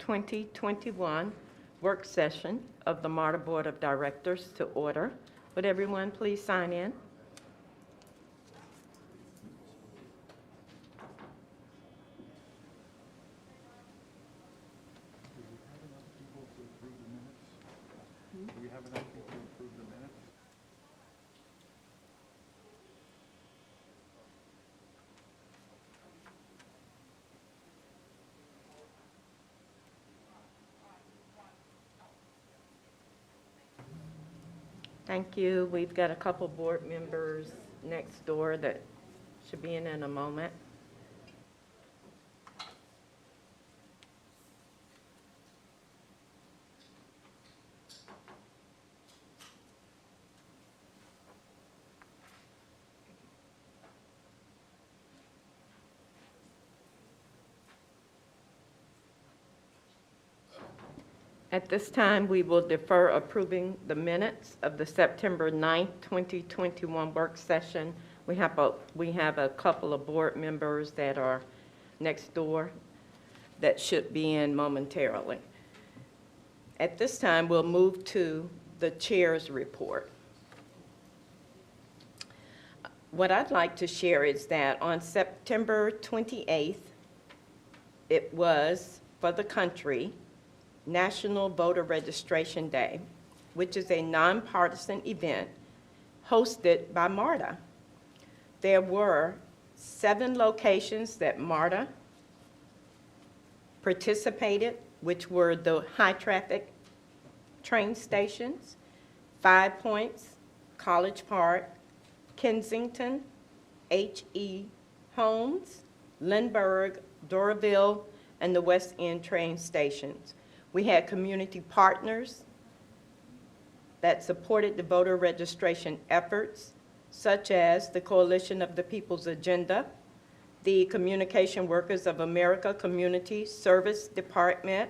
2021 work session of the Marta Board of Directors to order. Would everyone please sign in? Do we have enough people to approve the minutes? Thank you. We've got a couple board members next door that should be in a moment. At this time, we will defer approving the minutes of the September 9th, 2021 work session. We have a couple of board members that are next door that should be in momentarily. At this time, we'll move to the chair's report. What I'd like to share is that on September 28th, it was, for the country, National Voter Registration Day, which is a nonpartisan event hosted by Marta. There were 7 locations that Marta participated, which were the high-traffic train stations, 5 Points, College Park, Kensington, H.E. Holmes, Lindbergh, Doraville, and the West End train stations. We had community partners that supported the voter registration efforts, such as the Coalition of the People's Agenda, the Communication Workers of America Community Service Department,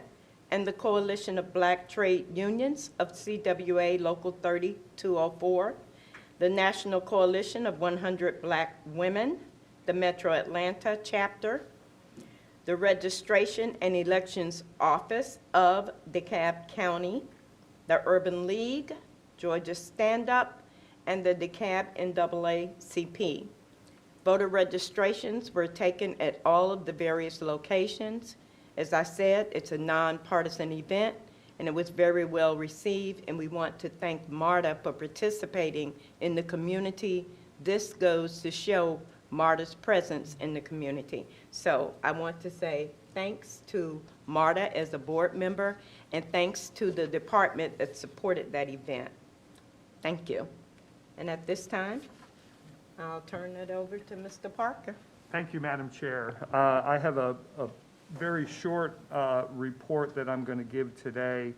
and the Coalition of Black Trade Unions of CWA Local 3204, the National Coalition of 100 Black Women, the Metro Atlanta chapter, the Registration and Elections Office of DeKalb County, the Urban League, Georgia Stand Up, and the DeKalb NAACP. Voter registrations were taken at all of the various locations. As I said, it's a nonpartisan event, and it was very well received, and we want to thank Marta for participating in the community. This goes to show Marta's presence in the community. So I want to say thanks to Marta as a board member, and thanks to the department that supported that event. Thank you. And at this time, I'll turn it over to Mr. Parker. Thank you, Madam Chair. I have a very short report that I'm going to give today.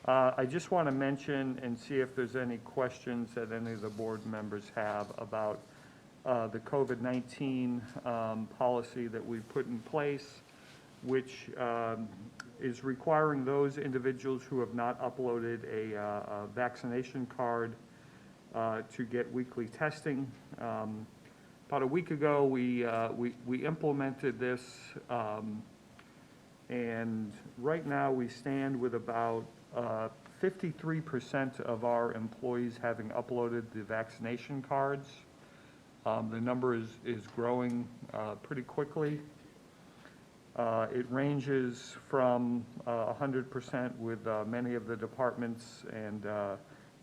I just want to mention and see if there's any questions that any of the board members have about the COVID-19 policy that we put in place, which is requiring those individuals who have not uploaded a vaccination card to get weekly testing. About a week ago, we implemented this, and right now we stand with about 53% of our employees having uploaded the vaccination cards. The number is growing pretty quickly. It ranges from 100% with many of the departments, and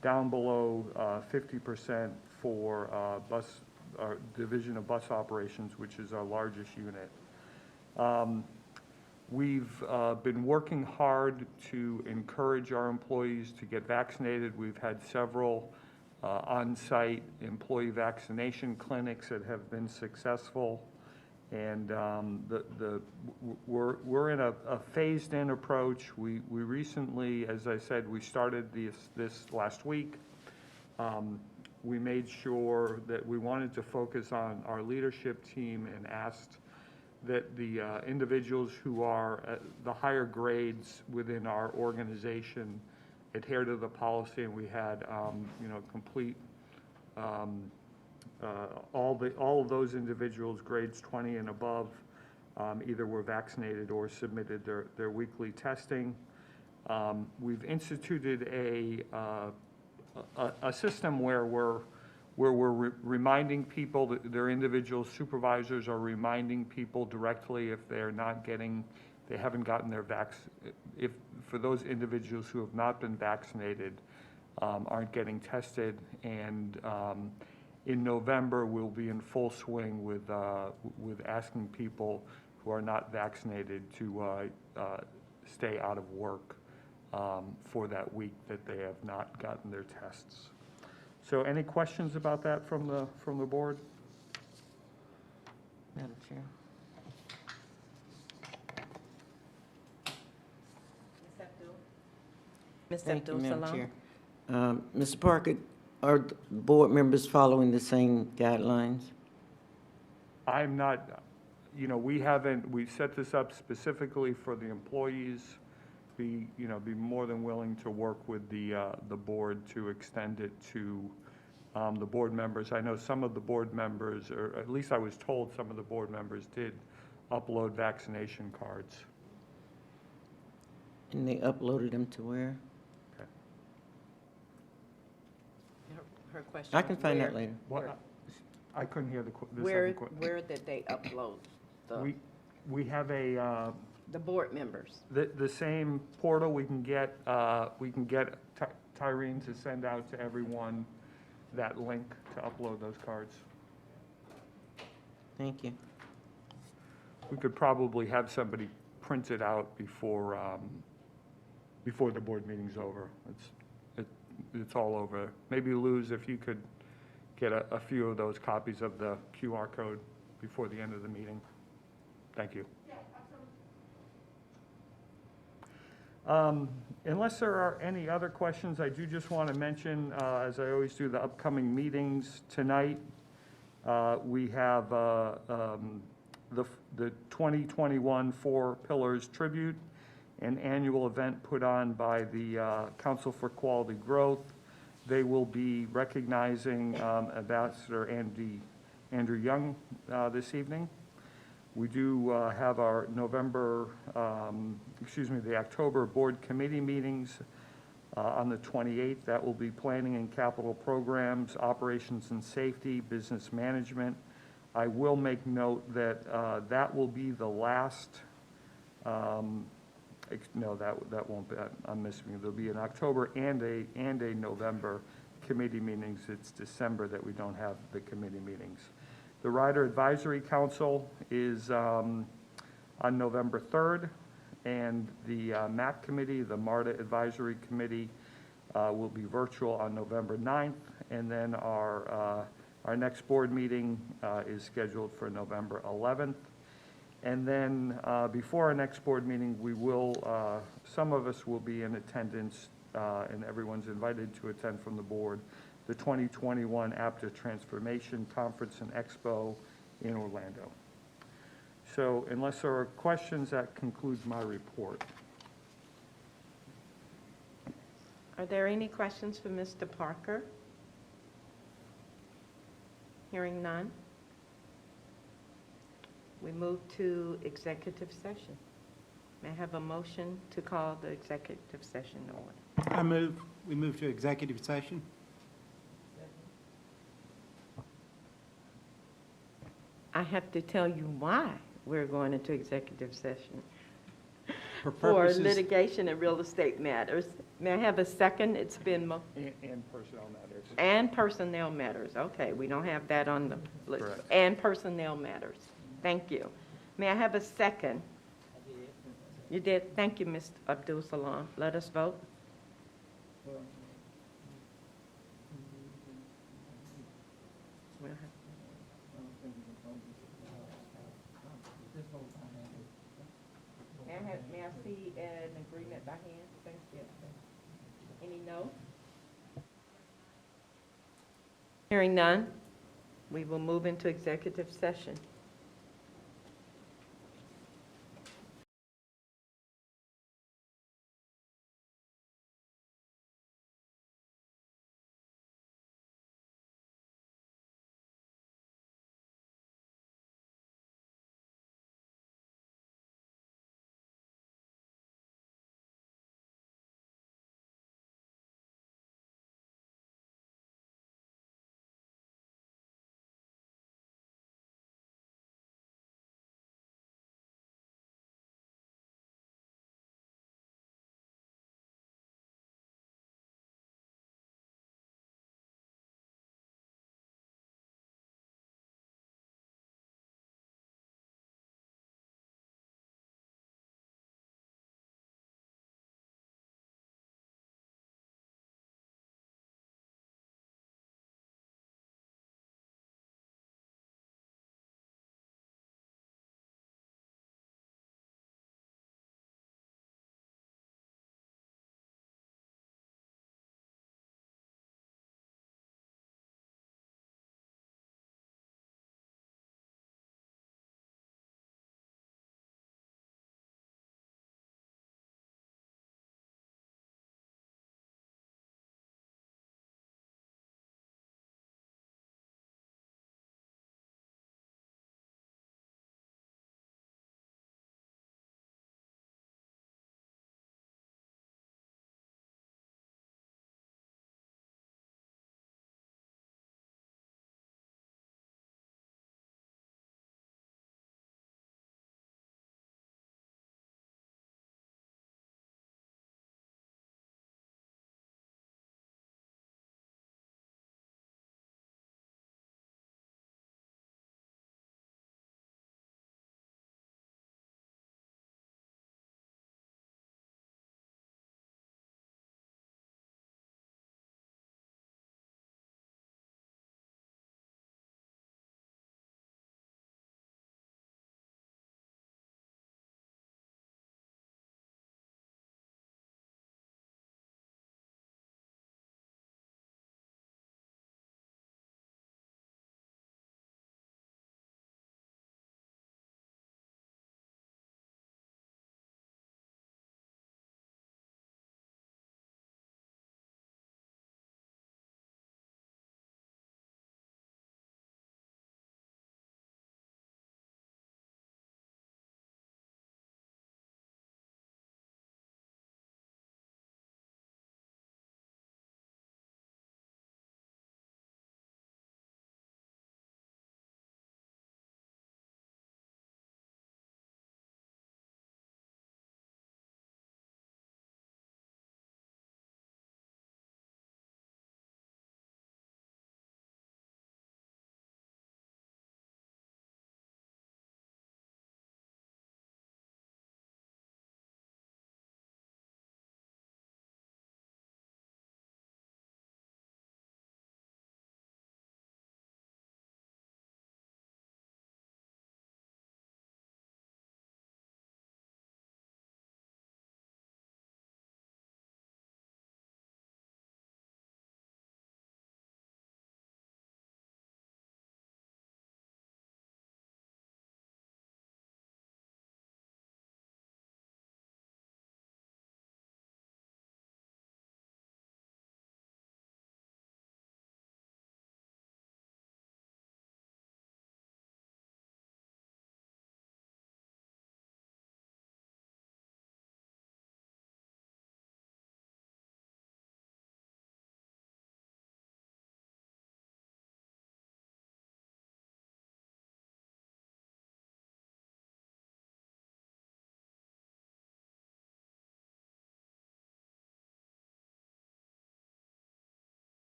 down below 50% for Division of Bus Operations, which is our largest unit. We've been working hard to encourage our employees to get vaccinated. We've had several on-site employee vaccination clinics that have been successful, and we're in a phased-in approach. We recently, as I said, we started this last week. We made sure that we wanted to focus on our leadership team and asked that the individuals who are at the higher grades within our organization adhere to the policy, and we had complete all of those individuals, grades 20 and above, either were vaccinated or submitted their weekly testing. We've instituted a system where we're reminding people, that their individual supervisors are reminding people directly if they haven't gotten their if for those individuals who have not been vaccinated, aren't getting tested. And in November, we'll be in full swing with asking people who are not vaccinated to stay out of work for that week that they have not gotten their tests. So any questions about that from the board? Madam Chair. Ms. Thank you, Madam Abdul-Salam? Chair. Mr. Parker, are the board members following the same guidelines? I'm not, we set this up specifically for the employees. Be more than willing to work with the board to extend it to the board members. I know some of the board members, or at least I was told some of the board members did upload vaccination cards. And they uploaded them to where? Okay. Her question. I can find where- that later. What, I couldn't hear the Where, second question. where did they upload We have the board members? the same portal. We can get Tyrene to send out to everyone that link to upload those cards. Thank you. We could probably have somebody print it out before the board meeting's over. It's all over. Maybe Luz, if you could get a few of those copies of the QR code before the end of the meeting. Thank you. Unless there are any other questions, I do just want to mention, as I always do, the upcoming meetings tonight. We have the 2021 Four Pillars Tribute, an annual event put on by the Council for Quality Growth. They will be recognizing Ambassador Andrew Young this evening. We do have our the October board committee meetings on the 28th. That will be planning and capital programs, operations and safety, business management. I will make note that that will be the last, no, that won't be, I'm missing. There'll be an October and a November committee meetings. It's December that we don't have the committee meetings. The Rider Advisory Council is on November 3rd, and the MAC Committee, the Marta Advisory Committee, will be virtual on November 9th, and then our next board meeting is scheduled for November 11th. And then before our next board meeting, we will, some of us will be in attendance, and everyone's invited to attend from the board, the 2021 APTA Transformation Conference and Expo in Orlando. So unless there are questions, that concludes my report. Are there any questions for Mr. Parker? Hearing none. We move to executive session. May I have a motion to call the executive session order? We move to executive session. I have to tell you why we're going into executive session. For For purposes, litigation and real estate matters. May I have a second? It's been, And personnel matters. and personnel matters. Okay, we don't have that on the list. Correct. And personnel matters. Thank you. May I have a second? You did? Thank you, Mr. Abdul-Salam. Let us vote. We'll have- May I see an agreement by hand? Thank you. Any no? Hearing none, we will move into executive session.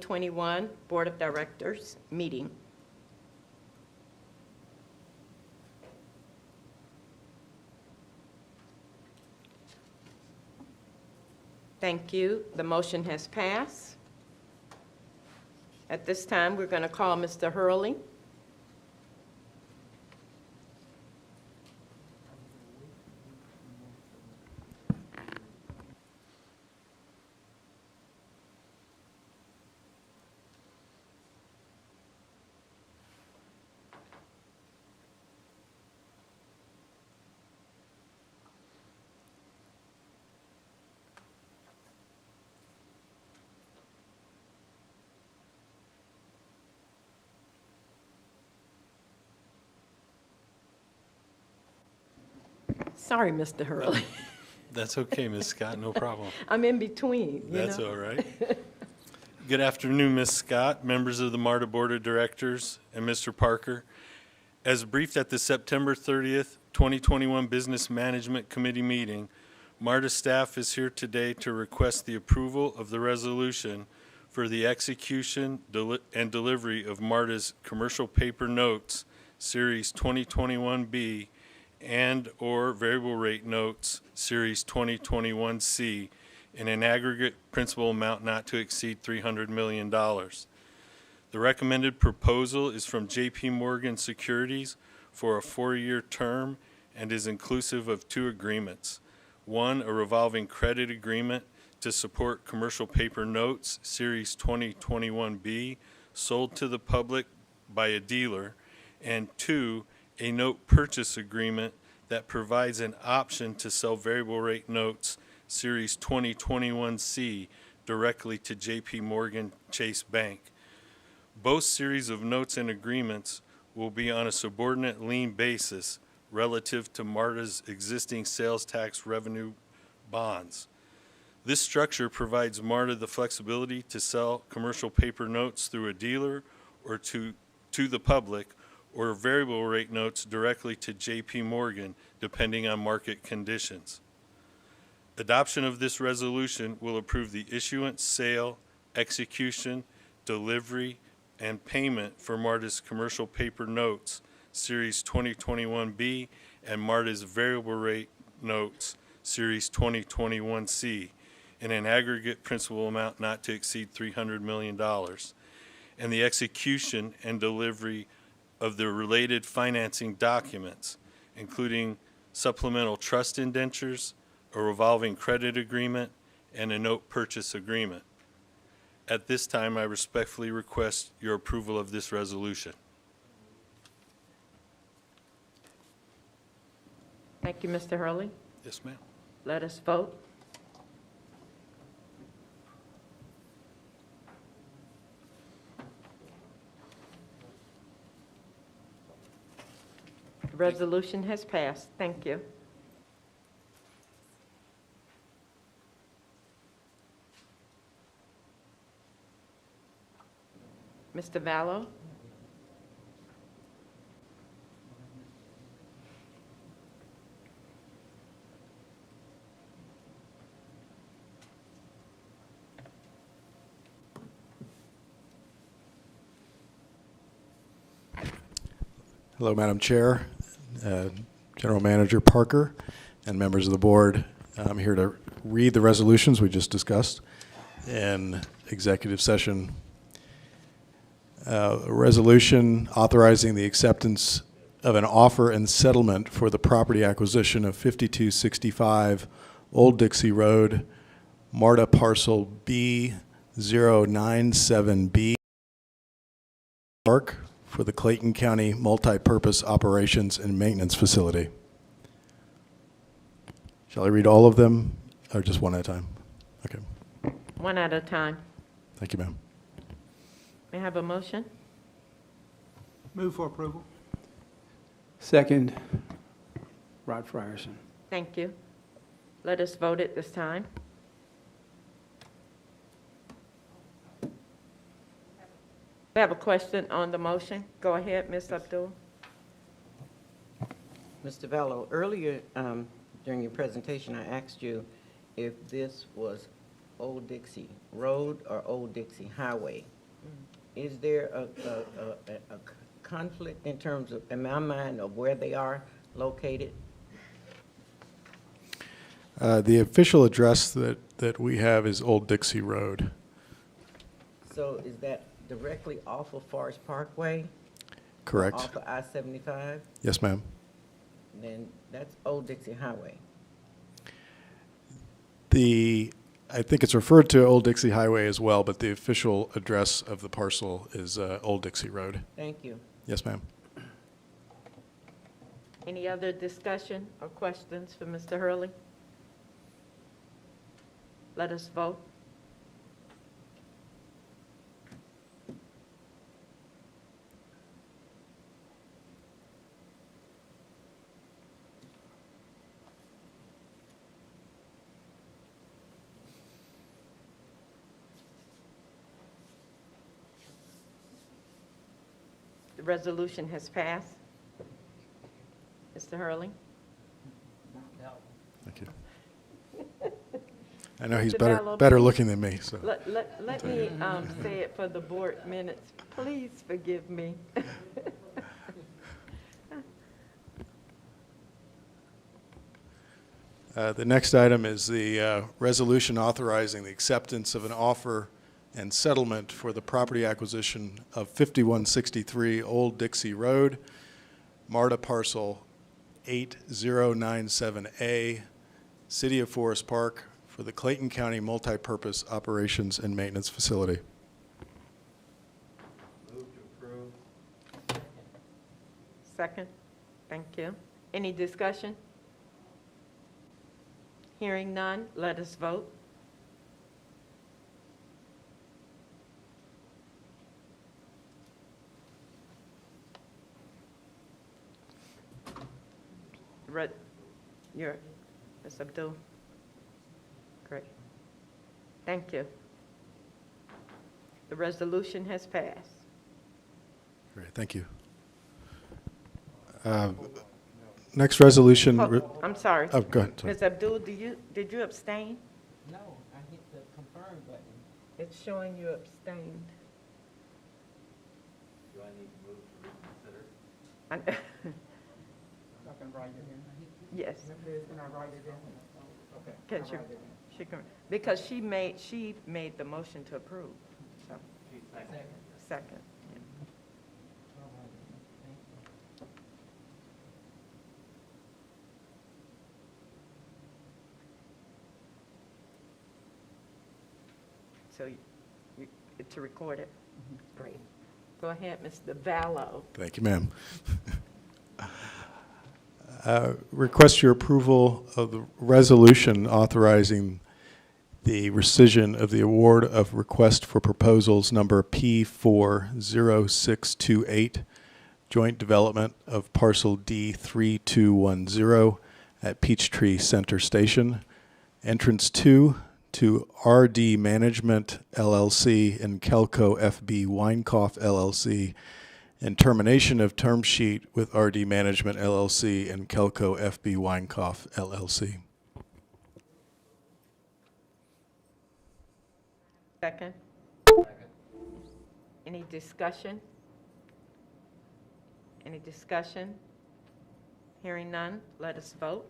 2021 Board of Directors meeting. Thank you. The motion has passed. At this time, we're going to call Mr. Hurley. Sorry, Mr. Hurley. That's okay, Ms. Scott, no problem. I'm in between, you That's know? all right. Good afternoon, Ms. Scott, members of the Marta Board of Directors, and Mr. Parker. As briefed at the September 30th, 2021 Business Management Committee meeting, Marta staff is here today to request the approval of the resolution for the execution and delivery of Marta's commercial paper notes, Series 2021B, and/or variable rate notes, Series 2021C, in an aggregate principal amount not to exceed $300 million. The recommended proposal is from J.P. Morgan Securities for a 4-year term and is inclusive of 2 agreements. 1, a revolving credit agreement to support commercial paper notes, Series 2021B, sold to the public by a dealer, and 2, a note purchase agreement that provides an option to sell variable rate notes, Series 2021C, directly to J.P. Morgan Chase Bank. Both series of notes and agreements will be on a subordinate lien basis relative to Marta's existing sales tax revenue bonds. This structure provides Marta the flexibility to sell commercial paper notes through a dealer or to the public, or variable rate notes directly to J.P. Morgan, depending on market conditions. Adoption of this resolution will approve the issuance, sale, execution, delivery, and payment for Marta's commercial paper notes, Series 2021B, and Marta's variable rate notes, Series 2021C, in an aggregate principal amount not to exceed $300 million, and the execution and delivery of the related financing documents, including supplemental trust indentures, a revolving credit agreement, and a note purchase agreement. At this time, I respectfully request your approval of this resolution. Thank you, Mr. Hurley. Yes, ma'am. Let us vote. The resolution has passed. Thank you. Mr. Vallow? Hello, Madam Chair, General Manager Parker, and members of the board. I'm here to read the resolutions we just discussed in executive session. A resolution authorizing the acceptance of an offer and settlement for the property acquisition of 5265 Old Dixie Road, Marta Parcel B097B, Park, for the Clayton County Multi-Purpose Operations and Maintenance Facility. Shall I read all of them, or just one at a time? Okay. One at a time. Thank you, ma'am. May I have a motion? Move for approval. Second, Rod Frierson. Thank you. Let us vote at this time. We have a question on the motion. Go ahead, Ms. Abdul. Mr. Vallow, earlier during your presentation, I asked you if this was Old Dixie Road or Old Dixie Highway. is there a conflict in terms of, in my mind, of where they are located? The official address that we have is Old Dixie Road. So is that directly off of Forest Parkway? Correct? Off of I-75? Yes, ma'am. Then that's Old Dixie Highway. I think it's referred to Old Dixie Highway as well, but the official address of the parcel is Old Dixie Road. Thank you. Yes, ma'am. Any other discussion or questions for Mr. Hurley? Let us vote. The resolution has passed. Mr. Hurley? Thank you. I know he's Mr. better Vallow, looking than me, so. Let me say it for the board minutes. Please forgive me. The next item is the resolution authorizing the acceptance of an offer and settlement for the property acquisition of 5163 Old Dixie Road, Marta Parcel 8097A, City of Forest Park, for the Clayton County Multipurpose Operations and Maintenance Facility. Move to approve. Second. Thank you. Any discussion? Hearing none, let us vote. Ms. Abdul? Great. Thank you. The resolution has passed. Great, thank you. Next resolution. Oh, I'm sorry. Oh, go ahead. Sorry. Ms. Abdul, did you abstain? No, I hit the confirm button. It's showing you abstained. Do I need to move to reconsider? I can write it in. Yes. Can I write it in? Okay. Can she can, because she made the motion to approve, so. Second. Yeah. So to record it? Great. Go ahead, Mr. Vallow. Thank you, ma'am. Request your approval of the resolution authorizing the rescission of the award of request for proposals number P40628, joint development of parcel D3210 at Peachtree Center Station, entrance 2 to RD Management LLC and Kelco FB Weinkauf LLC, and termination of term sheet with RD Management LLC and Kelco FB Weinkauf LLC. Second. Any discussion? Any discussion? Hearing none, let us vote.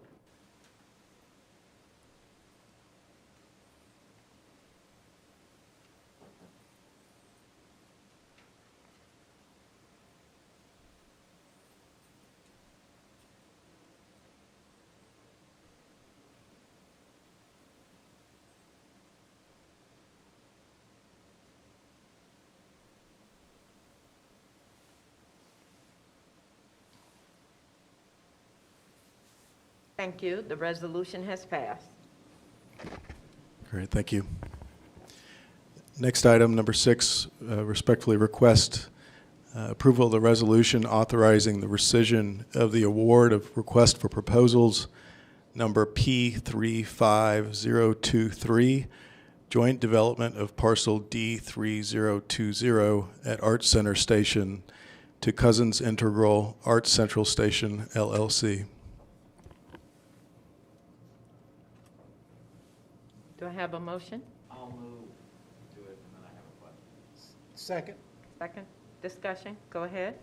Thank you. The resolution has passed. Great, thank you. Next item, number 6, respectfully request approval of the resolution authorizing the rescission of the award of request for proposals number P35023, joint development of parcel D3020 at Arts Center Station to Cousins Integral Arts Central Station LLC. Do I have a motion? I'll move to it, and then I have a question. Second. Second discussion, go ahead.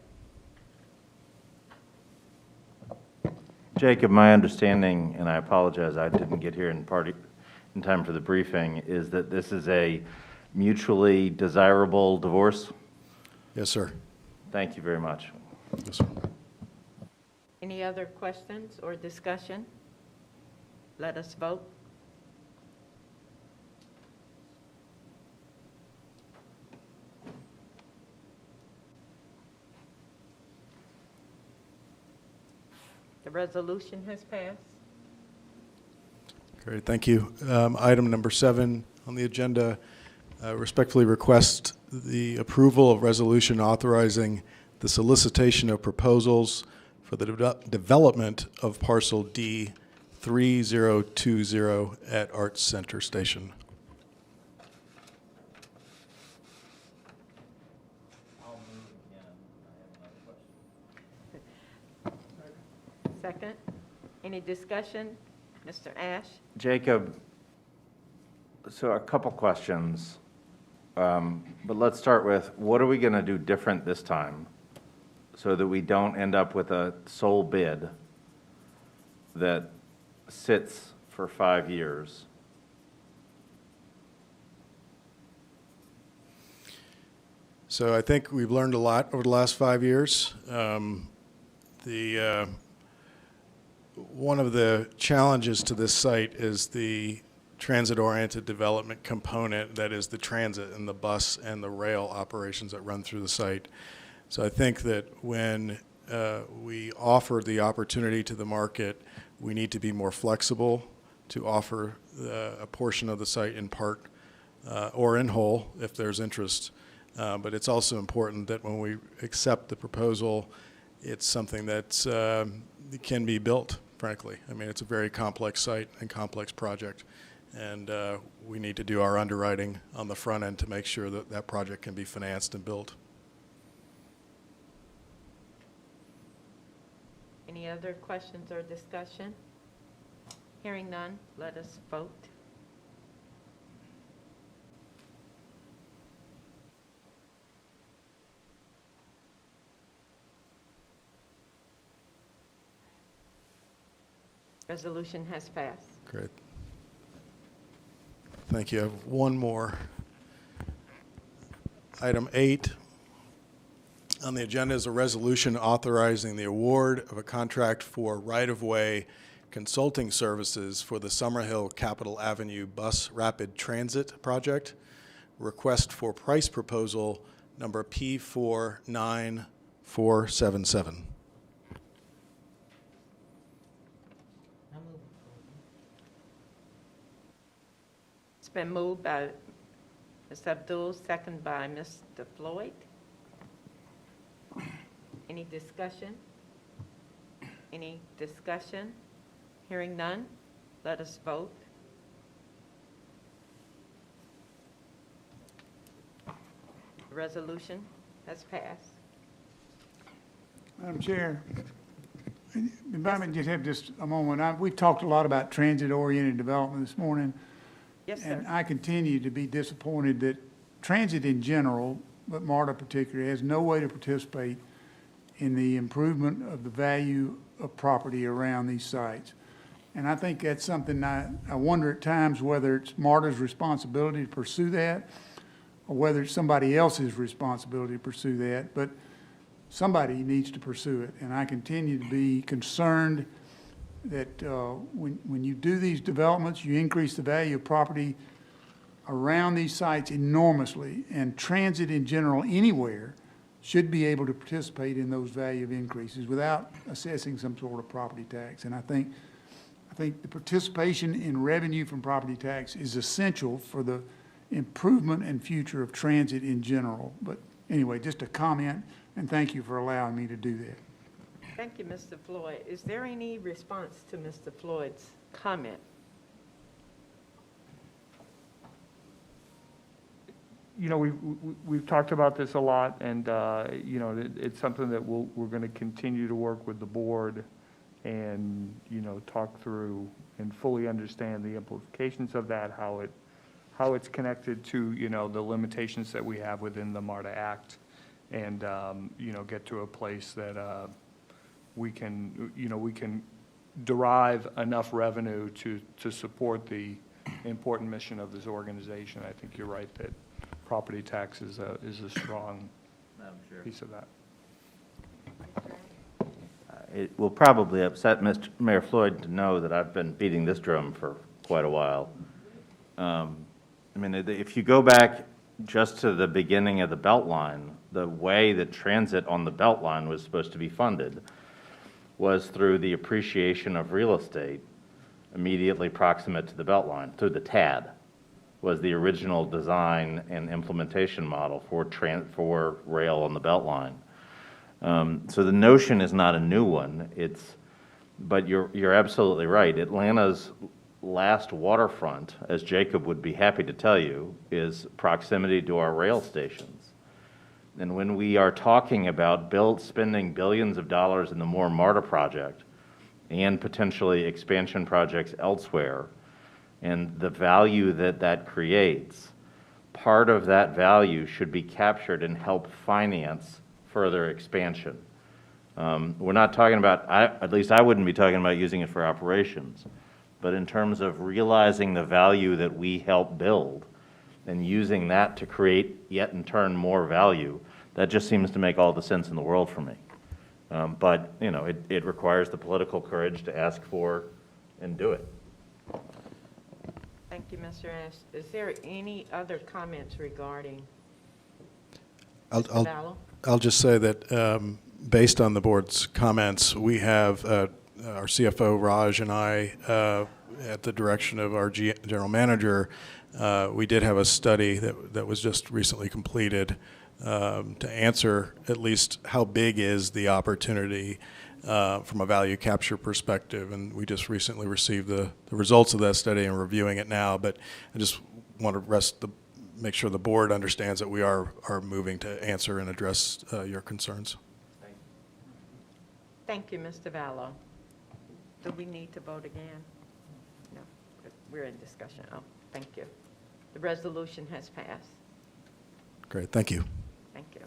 Jacob, my understanding, and I apologize, I didn't get here in time for the briefing, is that this is a mutually desirable divorce? Yes, sir. Thank you very much. Yes, sir. Any other questions or discussion? Let us vote. The resolution has passed. Great, thank you. Item number 7 on the agenda, respectfully request the approval of resolution authorizing the solicitation of proposals for the development of Parcel D 3020 at Arts Center Station. Second, any discussion? Mr. Ash? Jacob, so a couple questions, but let's start with, what are we going to do different this time so that we don't end up with a sole bid that sits for 5 years? So I think we've learned a lot over the last 5 years. One of the challenges to this site is the transit-oriented development component, that is the transit and the bus and the rail operations that run through the site. So I think that when we offer the opportunity to the market, we need to be more flexible to offer a portion of the site in part or in whole if there's interest. But it's also important that when we accept the proposal, it's something that can be built, frankly. I mean, it's a very complex site and complex project, and we need to do our underwriting on the front end to make sure that that project can be financed and built. Any other questions or discussion? Hearing none, let us vote. Resolution has passed. Great. Thank you. I have one more. Item 8 on the agenda is a resolution authorizing the award of a contract for right-of-way consulting services for the Summerhill Capitol Avenue Bus Rapid Transit Project. Request for price proposal number P49477. It's been moved by Ms. Abdul, second by Mr. Floyd. Any discussion? Any discussion? Hearing none, let us vote. The resolution has passed. Madam Chair, if I may just have just a moment. We've talked a lot about transit-oriented development this morning. Yes, sir. And I continue to be disappointed that transit in general, but Marta particularly, has no way to participate in the improvement of the value of property around these sites. And I think that's something I wonder at times whether it's Marta's responsibility to pursue that or whether it's somebody else's responsibility to pursue that. But somebody needs to pursue it. And I continue to be concerned that when you do these developments, you increase the value of property around these sites enormously, and transit in general anywhere should be able to participate in those value increases without assessing some sort of property tax. And I think the participation in revenue from property tax is essential for the improvement and future of transit in general. But anyway, just a comment, and thank you for allowing me to do that. Thank you, Mr. Floyd. Is there any response to Mr. Floyd's comment? You know, we've talked about this a lot, and, you know, it's something that we're going to continue to work with the board and, you know, talk through and fully understand the implications of that, how it's connected to, you know, the limitations that we have within the MARTA Act and, get to a place that we can derive enough revenue to support the important mission of this organization. I think you're right that property tax is a strong piece of that. It will probably upset Mr. Mayor Floyd to know that I've been beating this drum for quite a while. If you go back just to the beginning of the Beltline, the way that transit on the Beltline was supposed to be funded was through the appreciation of real estate immediately proximate to the Beltline, through the TAD, was the original design and implementation model for rail on the Beltline. So the notion is not a new one. But you're absolutely right. Atlanta's last waterfront, as Jacob would be happy to tell you, is proximity to our rail stations. And when we are talking about spending billions of dollars in the Marta project and potentially expansion projects elsewhere, and the value that creates, part of that value should be captured and help finance further expansion. We're not talking about, at least I wouldn't be talking about using it for operations, but in terms of realizing the value that we help build and using that to create yet in turn more value, that just seems to make all the sense in the world for me. But it requires the political courage to ask for and do it. Thank you, Mr. Ash. Is there any other comments regarding Mr. Vallow? I'll just say that based on the board's comments, we have our CFO, Raj, and I, at the direction of our general manager, we did have a study that was just recently completed to answer at least how big is the opportunity from a value capture perspective. And we just recently received the results of that study and reviewing it now. But I just want to make sure the board understands that we are moving to answer and address your concerns. Thank you, Mr. Vallow. Do we need to vote again? No, we're in discussion. Oh, thank you. The resolution has passed. Great, thank you. Thank you.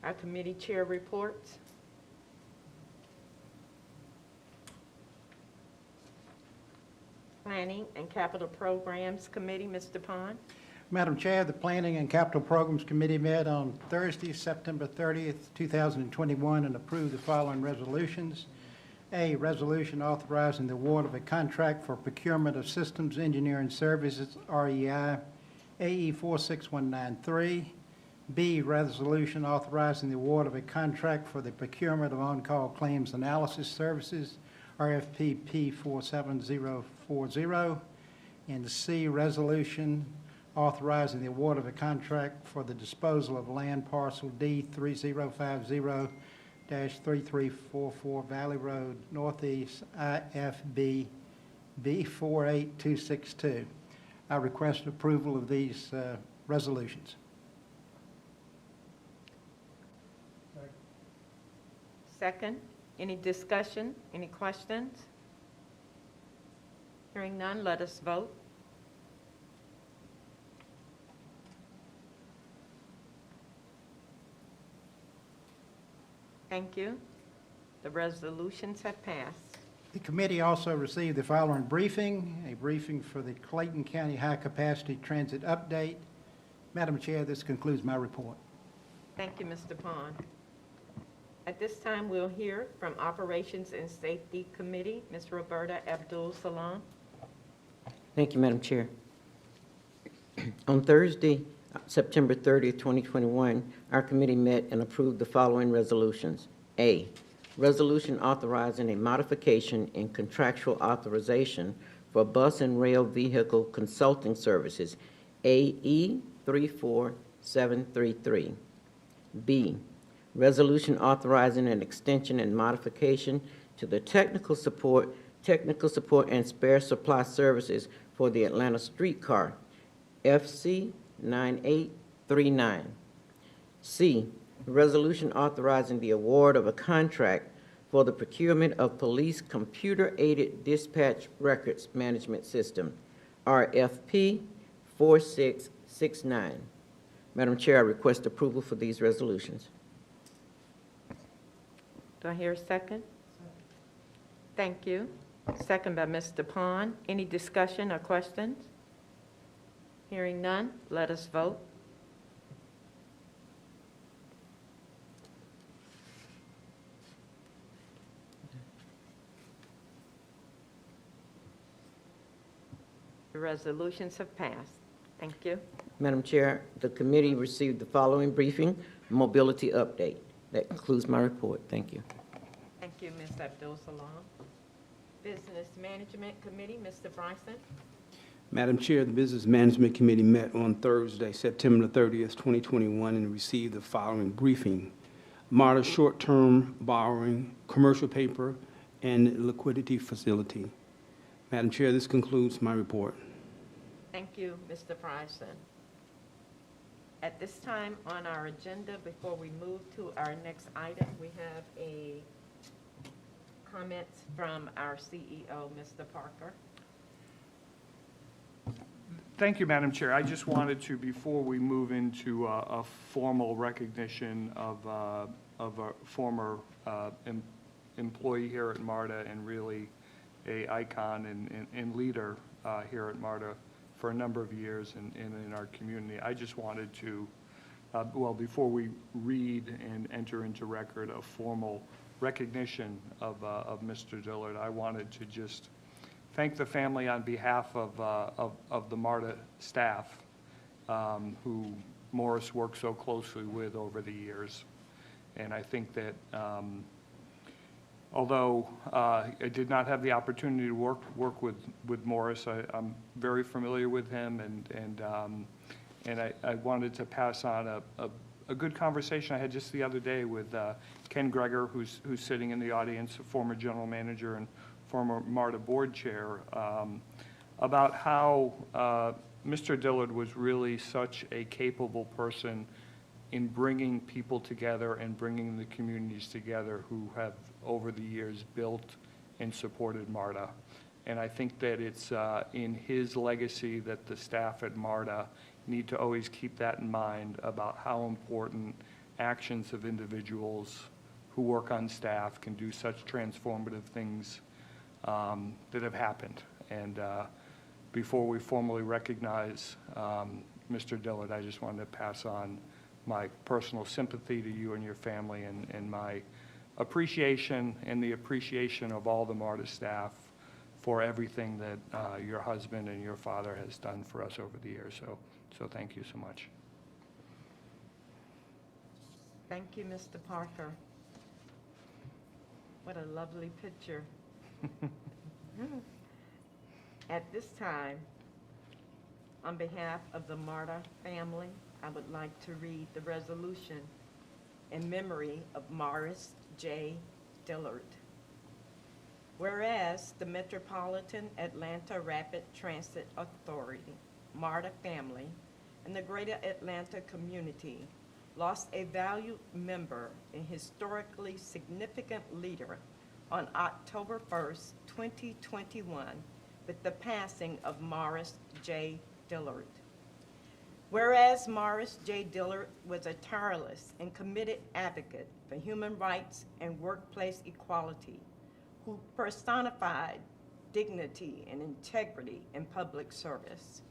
Our committee chair reports. Planning and Capital Programs Committee, Mr. Pond. Madam Chair, the Planning and Capital Programs Committee met on Thursday, September 30th, 2021, and approved the following resolutions. A, resolution authorizing the award of a contract for procurement of systems engineering services, REI, AE 46193. B, resolution authorizing the award of a contract for the procurement of on-call claims analysis services, RFP P47040. And C, resolution authorizing the award of a contract for the disposal of land parcel D3050-3344 Valley Road Northeast IFB B48262. I request approval of these resolutions. Second, any discussion, any questions? Hearing none, let us vote. Thank you. The resolutions have passed. The committee also received the following briefing, a briefing for the Clayton County High Capacity Transit Update. Madam Chair, this concludes my report. Thank you, Mr. Pond. At this time, we'll hear from Operations and Safety Committee, Ms. Roberta Abdul-Salam. Thank you, Madam Chair. On Thursday, September 30th, 2021, our committee met and approved the following resolutions. A, resolution authorizing a modification in contractual authorization for bus and rail vehicle consulting services, AE 34733. B, resolution authorizing an extension and modification to the technical support and spare supply services for the Atlanta streetcar, FC 9839. C, resolution authorizing the award of a contract for the procurement of police computer-aided dispatch records management system, RFP 4669. Madam Chair, I request approval for these resolutions. Do I hear a second? Thank you. Second by Mr. Pond. Any discussion or questions? Hearing none, let us vote. The resolutions have passed. Thank you. Madam Chair, the committee received the following briefing, mobility update. That concludes my report. Thank you. Thank you, Ms. Abdul-Salam. Business Management Committee, Mr. Bryson. Madam Chair, the Business Management Committee met on Thursday, September 30th, 2021, and received the following briefing. Marta short-term borrowing, commercial paper, and liquidity facility. Madam Chair, this concludes my report. Thank you, Mr. Bryson. At this time on our agenda, before we move to our next item, we have a comments from our CEO, Mr. Parker. Thank you, Madam Chair. I just wanted to, before we move into a formal recognition of a former employee here at Marta and really a icon and leader here at Marta for a number of years in our community, I just wanted to, well, before we read and enter into record a formal recognition of Mr. Dillard, I wanted to just thank the family on behalf of the Marta staff who Morris worked so closely with over the years. And I think that although I did not have the opportunity to work with Morris, I'm very familiar with him, and I wanted to pass on a good conversation I had just the other day with Ken Greger, who's sitting in the audience, a former general manager and former Marta board chair, about how Mr. Dillard was really such a capable person in bringing people together and bringing the communities together who have over the years built and supported Marta. And I think that it's in his legacy that the staff at Marta need to always keep that in mind about how important actions of individuals who work on staff can do such transformative things that have happened. And before we formally recognize Mr. Dillard, I just wanted to pass on my personal sympathy to you and your family, and my appreciation and the appreciation of all the Marta staff for everything that your husband and your father has done for us over the years. So thank you so much. Thank you, Mr. Parker. What a lovely picture. At this time, on behalf of the Marta family, I would like to read the resolution in memory of Morris J. Dillard. Whereas the Metropolitan Atlanta Rapid Transit Authority, Marta family, and the greater Atlanta community lost a valued member and historically significant leader on October 1st, 2021, with the passing of Morris J. Dillard. Whereas Morris J. Dillard was a tireless and committed advocate for human rights and workplace equality, who personified dignity and integrity in public service.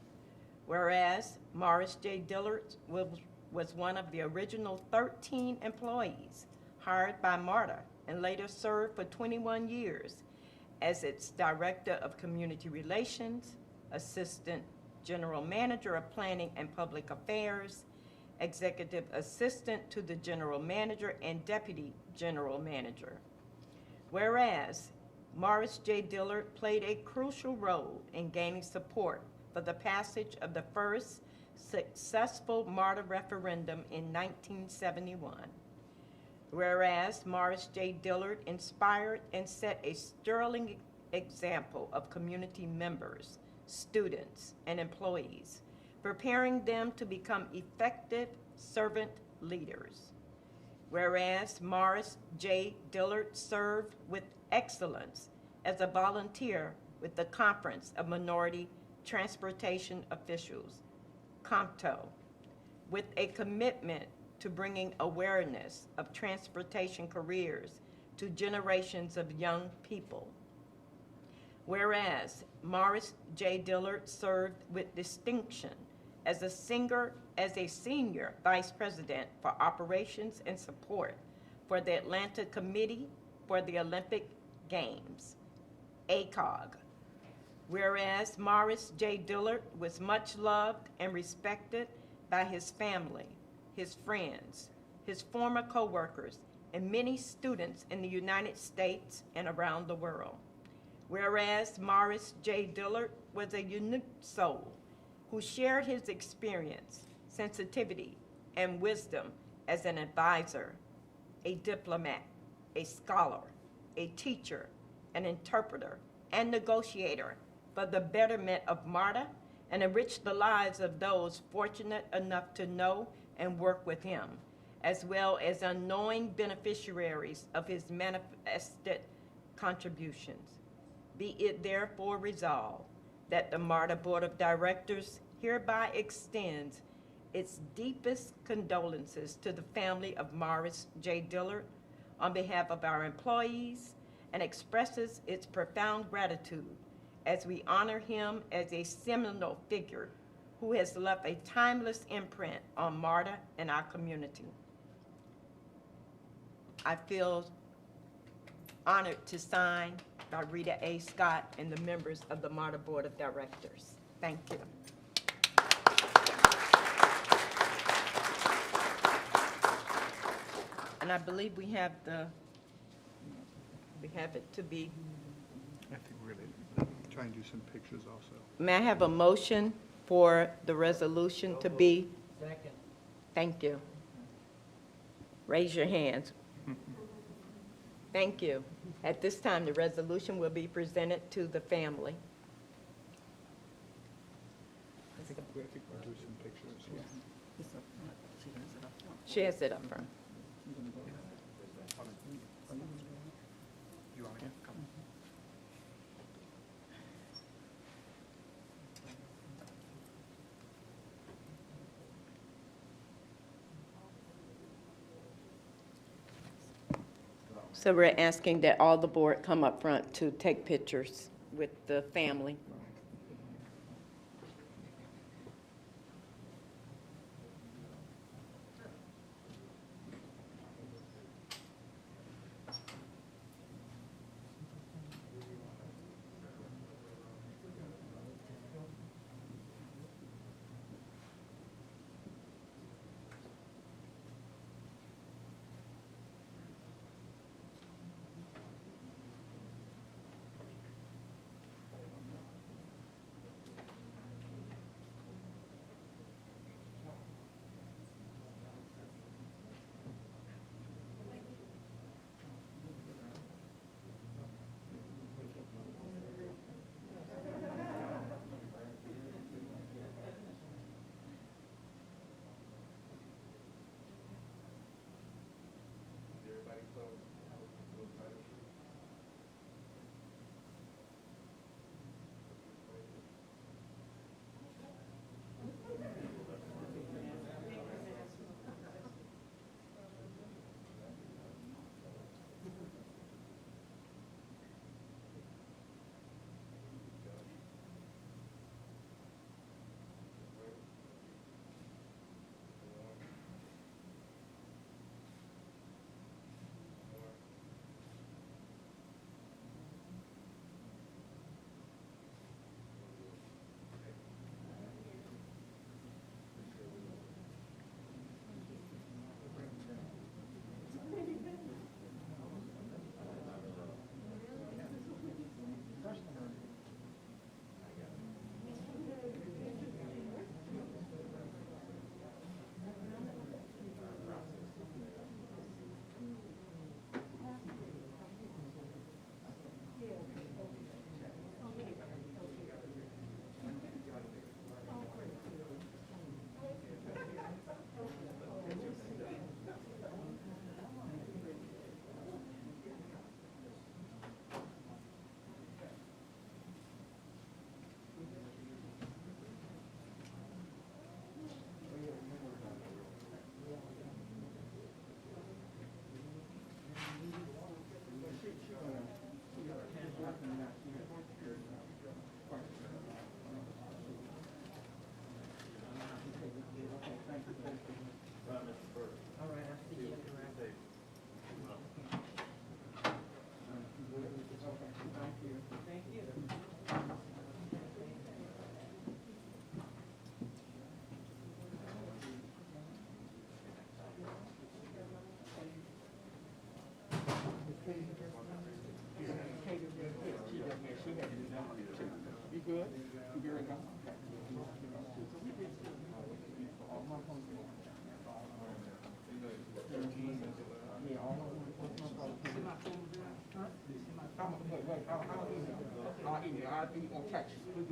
Whereas Morris J. Dillard was one of the original 13 employees hired by Marta and later served for 21 years as its Director of Community Relations, Assistant General Manager of Planning and Public Affairs, Executive Assistant to the General Manager, and Deputy General Manager. Whereas Morris J. Dillard played a crucial role in gaining support for the passage of the first successful Marta referendum in 1971. Whereas Morris J. Dillard inspired and set a sterling example of community members, students, and employees, preparing them to become effective servant leaders. Whereas Morris J. Dillard served with excellence as a volunteer with the Conference of Minority transportation officials, COMTO, with a commitment to bringing awareness of transportation careers to generations of young people. Whereas Morris J. Dillard served with distinction as a senior vice president for operations and support for the Atlanta Committee for the Olympic Games, ACOG. Whereas Morris J. Dillard was much loved and respected by his family, his friends, his former co-workers, and many students in the United States and around the world. Whereas Morris J. Dillard was a unique soul who shared his experience, sensitivity, and wisdom as an advisor, a diplomat, a scholar, a teacher, an interpreter, and negotiator for the betterment of Marta and enrich the lives of those fortunate enough to know and work with him, as well as unknowing beneficiaries of his manifested contributions. Be it therefore resolved that the Marta Board of Directors hereby extends its deepest condolences to the family of Morris J. Dillard on behalf of our employees and expresses its profound gratitude as we honor him as a seminal figure who has left a timeless imprint on Marta and our community. I feel honored to sign by Rita A. Scott and the members of the Marta Board of Directors. Thank you. And I believe we have it to be, I think we're going to try and do some pictures also. may I have a motion for the resolution to be? Second. Thank you. Raise your hands. Thank you. At this time, the resolution will be presented to the family. I think we'll do some pictures, yeah. She has it up front. You want to come? So we're asking that all the board come up front to take pictures with the family.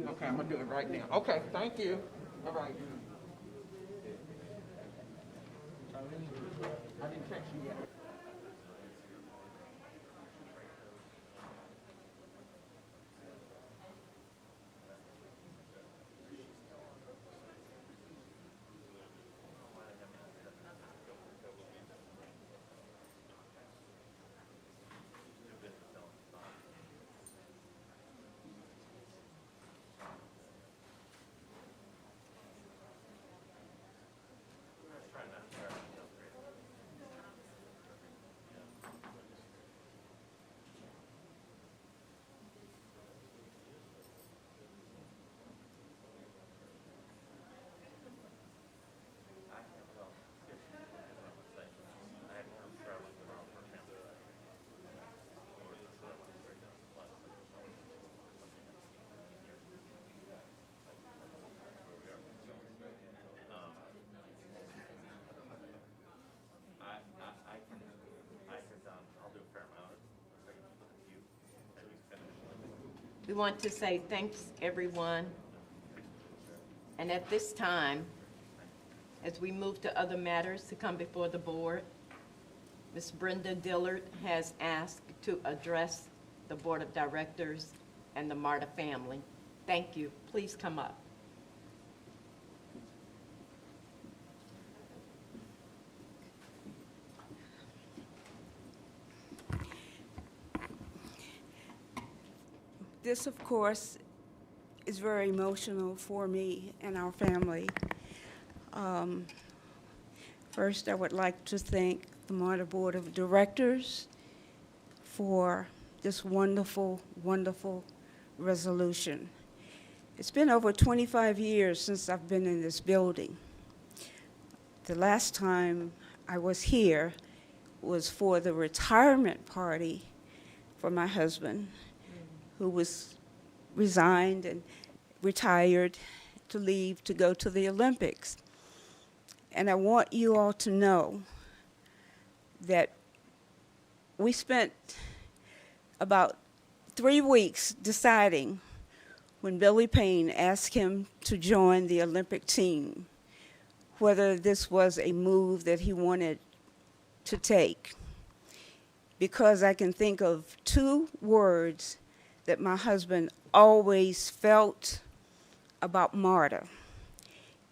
Okay, I'm gonna do it right now. Okay, thank you. All right. I didn't text you yet. We want to say thanks, everyone. And at this time, as we move to other matters to come before the board, Ms. Brenda Dillard has asked to address the Board of Directors and the Marta family. Thank you. Please come up. This, of course, is very emotional for me and our family. First, I would like to thank the Marta Board of Directors for this wonderful, wonderful resolution. It's been over 25 years since I've been in this building. The last time I was here was for the retirement party for my husband, who was resigned and retired to leave to go to the Olympics. And I want you all to know that we spent about 3 weeks deciding when Billy Payne asked him to join the Olympic team, whether this was a move that he wanted to take. Because I can think of 2 words that my husband always felt about Marta.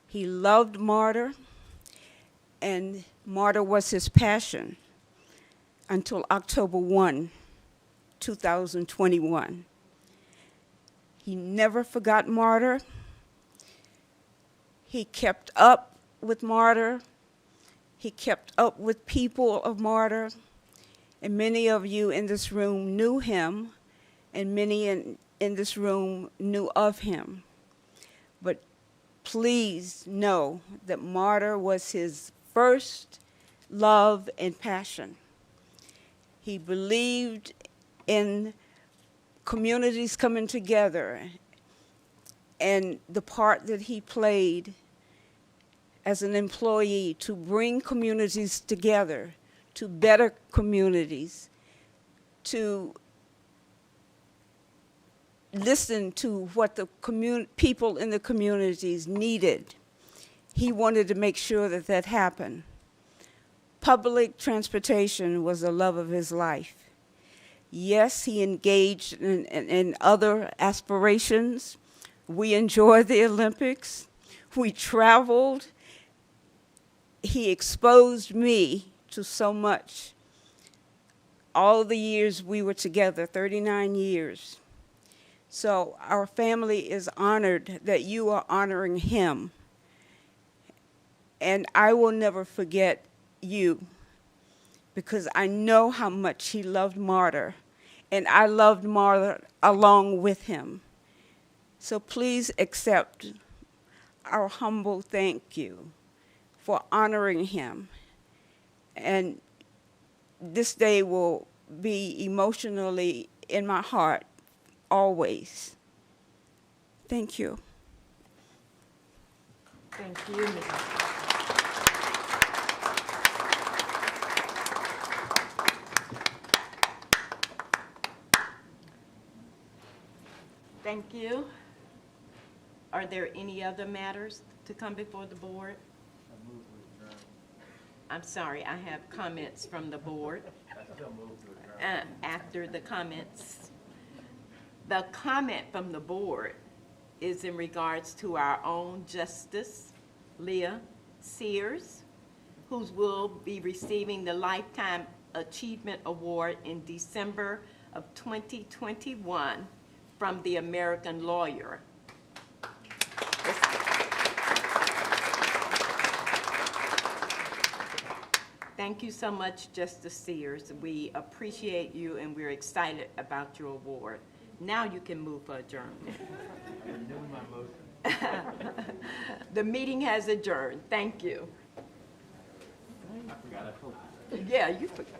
He loved Marta, and Marta was his passion until October 1, 2021. He never forgot Marta. He kept up with Marta. He kept up with people of Marta, and many of you in this room knew him, and many in this room knew of him. But please know that Marta was his first love and passion. He believed in communities coming together and the part that he played as an employee to bring communities together, to better communities, to listen to what the people in the communities needed. He wanted to make sure that that happened. Public transportation was the love of his life. Yes, he engaged in other aspirations. We enjoyed the Olympics. We traveled. He exposed me to so much. All the years we were together, 39 years. So our family is honored that you are honoring him. And I will never forget you, because I know how much he loved Marta, and I loved Marta along with him. So please accept our humble thank you for honoring him. And this day will be emotionally in my heart always. Thank you. Thank you, Ms. Thank you. Are there any other matters to come before the board? I'm sorry, I have comments from the board. After the comments. The comment from the board is in regards to our own Justice Leah Sears, who will be receiving the Lifetime Achievement Award in December of 2021 from the American Lawyer. Thank you so much, Justice Sears. We appreciate you and we're excited about your award. Now you can move for adjournment. The meeting has adjourned. Thank you. I forgot. Yeah, you forgot.